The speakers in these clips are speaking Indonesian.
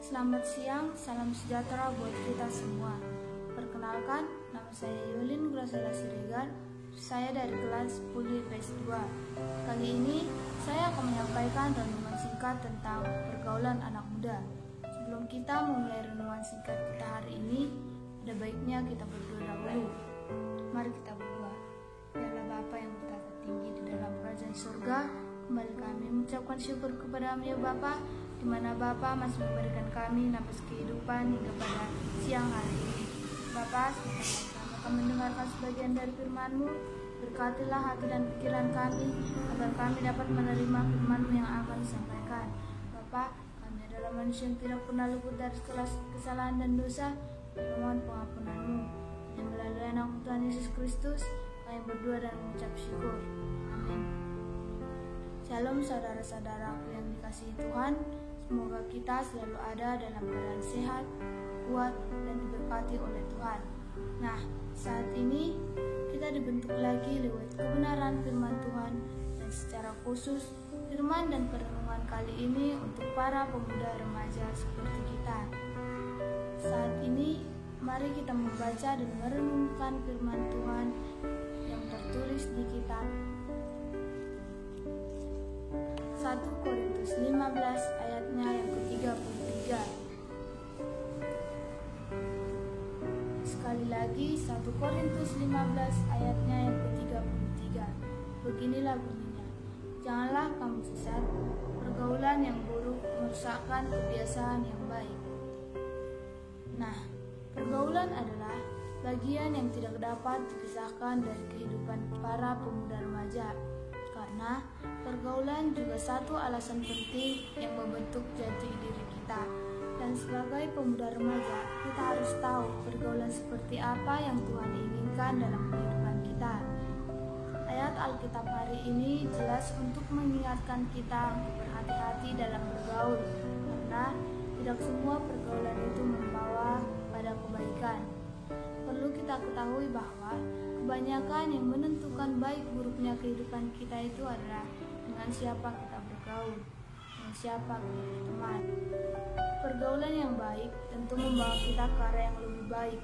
Selamat siang, salam sejahtera buat kita semua. Perkenalkan, nama saya Yulin Grosela Siregar. Saya dari kelas 10 IPS 2. Kali ini saya akan menyampaikan renungan singkat tentang pergaulan anak muda. Sebelum kita memulai renungan singkat kita hari ini, ada baiknya kita berdoa dahulu. Mari kita berdoa. Biarlah Bapa yang bertata tinggi di dalam kerajaan surga, kembali kami mengucapkan syukur kepada-Mu ya Bapa, di mana Bapa masih memberikan kami nafas kehidupan hingga pada siang hari ini. Bapa, semoga kami akan mendengarkan sebagian dari firman-Mu. Berkatilah hati dan pikiran kami, agar kami dapat menerima firman-Mu yang akan disampaikan. Bapa, kami adalah manusia yang tidak pernah luput dari segala kesalahan dan dosa. Memohon pengampunan-Mu. Yang melalui anak Tuhan Yesus Kristus, kami berdoa dan mengucap syukur. Amin. Shalom saudara-saudaraku yang dikasihi Tuhan. Semoga kita selalu ada dalam keadaan sehat, kuat, dan diberkati oleh Tuhan. Nah, saat ini kita dibentuk lagi lewat kebenaran firman Tuhan, dan secara khusus firman dan perenungan kali ini untuk para pemuda remaja seperti kita. Saat ini mari kita membaca dan merenungkan firman Tuhan yang tertulis di kitab 1 Korintus 15 ayatnya yang ke-33. Sekali lagi 1 Korintus 15 ayatnya yang ke-33. Beginilah bunyinya. Janganlah kamu sesat, pergaulan yang buruk merusakkan kebiasaan yang baik. Nah, pergaulan adalah bagian yang tidak dapat dipisahkan dari kehidupan para pemuda remaja. Karena pergaulan juga satu alasan penting yang membentuk jati diri kita. Dan sebagai pemuda remaja, kita harus tahu pergaulan seperti apa yang Tuhan inginkan dalam kehidupan kita. Ayat Alkitab hari ini jelas untuk mengingatkan kita untuk berhati-hati dalam bergaul, karena tidak semua pergaulan itu membawa pada kebaikan. Perlu kita ketahui bahwa kebanyakan yang menentukan baik buruknya kehidupan kita itu adalah dengan siapa kita bergaul, dengan siapa kita berteman. Pergaulan yang baik tentu membawa kita ke arah yang lebih baik,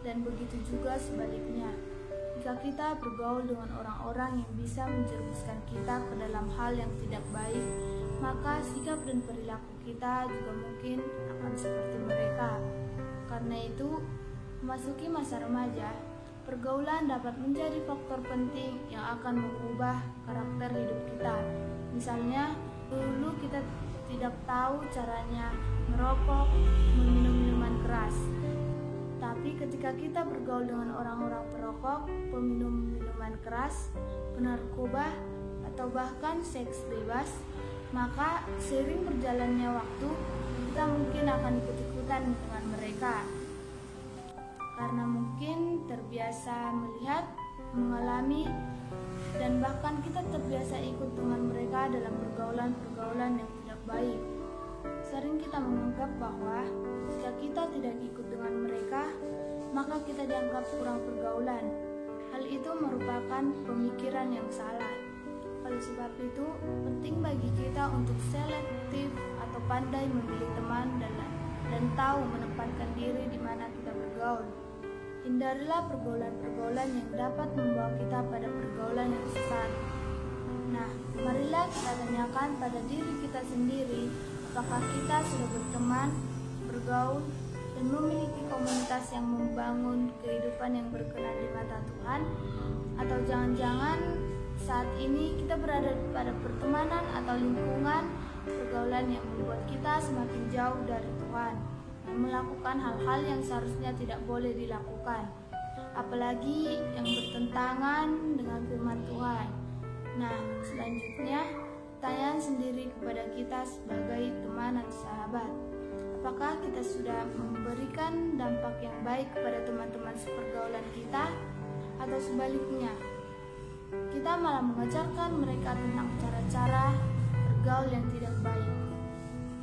dan begitu juga sebaliknya. Jika kita bergaul dengan orang-orang yang bisa menjerumuskan kita ke dalam hal yang tidak baik, maka sikap dan perilaku kita juga mungkin akan seperti mereka. Karena itu, memasuki masa remaja, pergaulan dapat menjadi faktor penting yang akan mengubah karakter hidup kita. Misalnya, dulu kita tidak tahu caranya merokok, meminum minuman keras. Tapi ketika kita bergaul dengan orang-orang perokok, peminum minuman keras, penarkoba, atau bahkan seks bebas, maka seiring berjalannya waktu, kita mungkin akan ikut-ikutan dengan mereka. Karena mungkin terbiasa melihat, mengalami, dan bahkan kita terbiasa ikut dengan mereka dalam pergaulan-pergaulan yang tidak baik. Sering kita menganggap bahwa jika kita tidak ikut dengan mereka, maka kita dianggap kurang pergaulan. Hal itu merupakan pemikiran yang salah. Oleh sebab itu, penting bagi kita untuk selektif atau pandai memilih teman dan tahu menempatkan diri di mana kita bergaul. Hindarilah pergaulan-pergaulan yang dapat membawa kita pada pergaulan yang sesat. Nah, marilah kita tanyakan pada diri kita sendiri, apakah kita sudah berteman, bergaul, dan memiliki komunitas yang membangun kehidupan yang berkenan di mata Tuhan? Atau jangan-jangan saat ini kita berada pada pertemanan atau lingkungan pergaulan yang membuat kita semakin jauh dari Tuhan, melakukan hal-hal yang seharusnya tidak boleh dilakukan, apalagi yang bertentangan dengan firman Tuhan. Nah, selanjutnya pertanyaan sendiri kepada kita sebagai teman dan sahabat. Apakah kita sudah memberikan dampak yang baik kepada teman-teman sepergaulan kita, atau sebaliknya kita malah mengajarkan mereka tentang cara-cara bergaul yang tidak baik?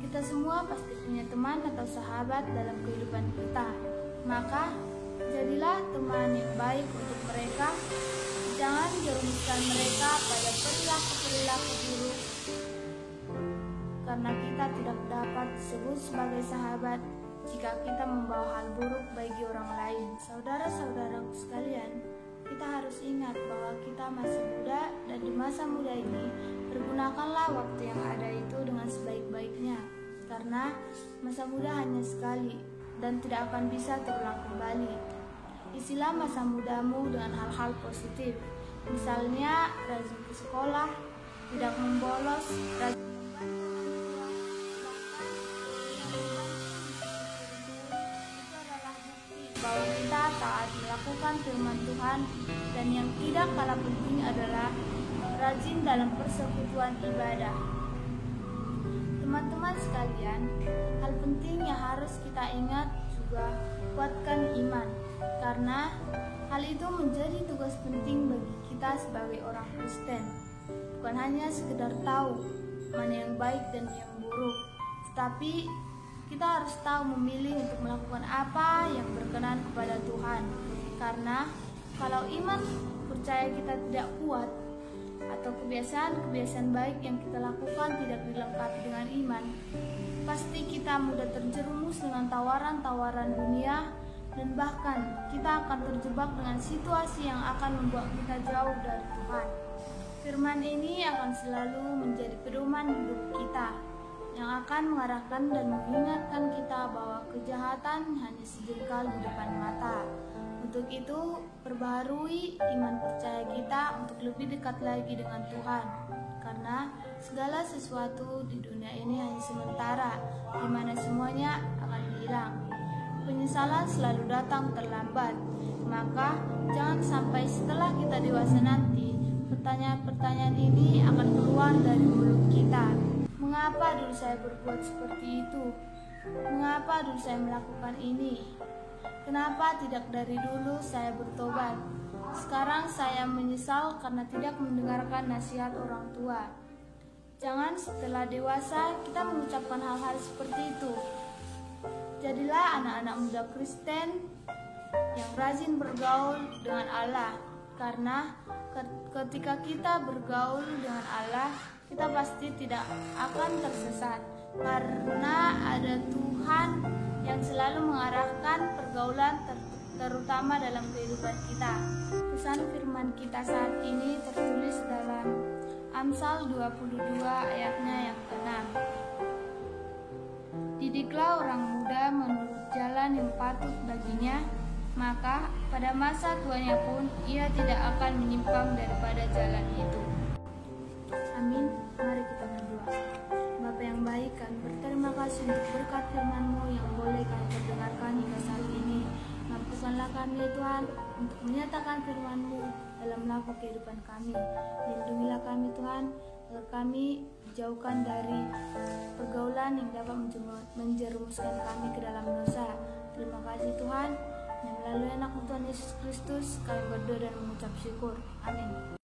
Kita semua pasti punya teman atau sahabat dalam kehidupan kita. Maka, jadilah teman yang baik untuk mereka. Jangan jerumuskan mereka pada perilaku-perilaku buruk. karena kita tidak dapat disebut sebagai sahabat jika kita membawa hal buruk bagi orang lain. Saudara-saudaraku sekalian, kita harus ingat bahwa kita masih muda, dan di masa muda ini pergunakanlah waktu yang ada itu dengan sebaik-baiknya, karena masa muda hanya sekali dan tidak akan bisa terulang kembali. Isilah masa mudamu dengan hal-hal positif, misalnya rajin ke sekolah, tidak membolos, rajin bahwa kita taat melakukan firman Tuhan, dan yang tidak kalah penting adalah rajin dalam persekutuan ibadah. Teman-teman sekalian, hal penting yang harus kita ingat juga kuatkan iman, karena hal itu menjadi tugas penting bagi kita sebagai orang Kristen. Bukan hanya sekedar tahu mana yang baik dan yang buruk, tetapi kita harus tahu memilih untuk melakukan apa yang berkenan kepada Tuhan. Karena kalau iman percaya kita tidak kuat, atau kebiasaan-kebiasaan baik yang kita lakukan tidak dilengkapi dengan iman, pasti kita mudah terjerumus dengan tawaran-tawaran dunia, dan bahkan kita akan terjebak dengan situasi yang akan membuat kita jauh dari Tuhan. Firman ini akan selalu menjadi pedoman hidup kita, yang akan mengarahkan dan mengingatkan kita bahwa kejahatan hanya sejengkal di depan mata. Untuk itu, perbaharui iman percaya kita untuk lebih dekat lagi dengan Tuhan, karena segala sesuatu di dunia ini hanya sementara, di mana semuanya akan hilang. Penyesalan selalu datang terlambat, maka jangan sampai setelah kita dewasa nanti, pertanyaan-pertanyaan ini akan keluar dari mulut kita. Mengapa dulu saya berbuat seperti itu? Mengapa dulu saya melakukan ini? Kenapa tidak dari dulu saya bertobat? Sekarang saya menyesal karena tidak mendengarkan nasihat orang tua. Jangan setelah dewasa kita mengucapkan hal-hal seperti itu. Jadilah anak-anak muda Kristen yang rajin bergaul dengan Allah, karena ketika kita bergaul dengan Allah, kita pasti tidak akan tersesat, karena ada Tuhan yang selalu mengarahkan pergaulan terutama dalam kehidupan kita. Pesan firman kita saat ini tertulis dalam Amsal 22 ayatnya yang ke-6. Didiklah orang muda menurut jalan yang patut baginya, maka pada masa tuanya pun ia tidak akan menyimpang daripada jalan itu. Amin. Mari kita berdoa. Bapa yang baik, kami berterima kasih untuk berkat firman-Mu yang boleh kami perdengarkan hingga saat ini. Mampukanlah kami ya Tuhan untuk menyatakan firman-Mu dalam laku kehidupan kami. Lindungilah kami Tuhan, agar kami dijauhkan dari pergaulan yang dapat menjerumuskan kami ke dalam dosa. Terima kasih Tuhan, yang melalui anak Tuhan Yesus Kristus kami berdoa dan mengucap syukur. Amin.